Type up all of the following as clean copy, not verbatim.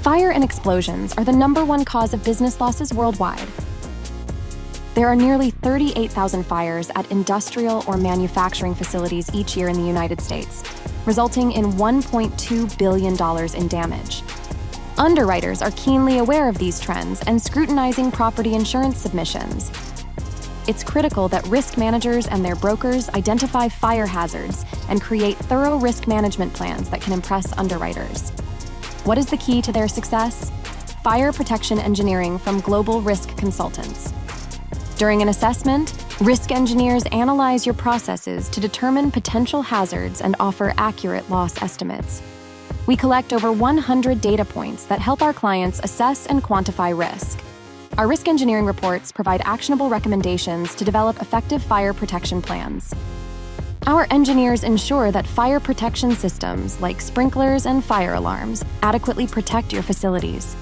Fire and explosions are the #1 cause of business losses worldwide. There are nearly 38,000 fires at industrial or manufacturing facilities each year in the United States, resulting in $1.2 billion in damage. Underwriters are keenly aware of these trends and scrutinizing property insurance submissions. It's critical that risk managers and their brokers identify fire hazards and create thorough risk management plans that can impress underwriters. What is the key to their success? Fire protection engineering from global risk consultants. During an assessment, risk engineers analyze your processes to determine potential hazards and offer accurate loss estimates. We collect over 100 data points that help our clients assess and quantify risk. Our risk engineering reports provide actionable recommendations to develop effective fire protection plans. Our engineers ensure that fire protection systems like sprinklers and fire alarms adequately protect your facilities.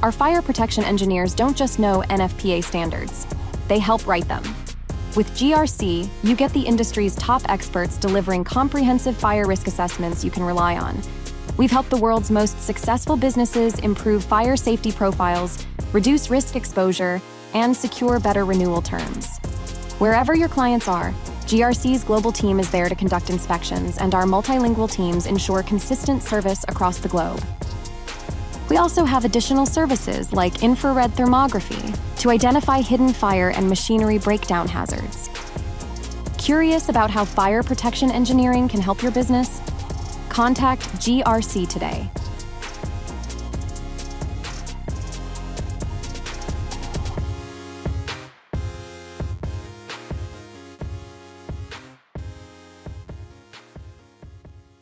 Our fire protection engineers don't just know NFPA standards, they help write them. With GRC, you get the industry's top experts delivering comprehensive fire risk assessments you can rely on. We've helped the world's most successful businesses improve fire safety profiles, reduce risk exposure, and secure better renewal terms. Wherever your clients are, GRC's global team is there to conduct inspections, and our multilingual teams ensure consistent service across the globe. We also have additional services like infrared thermography to identify hidden fire and machinery breakdown hazards. Curious about how fire protection engineering can help your business? Contact GRC today.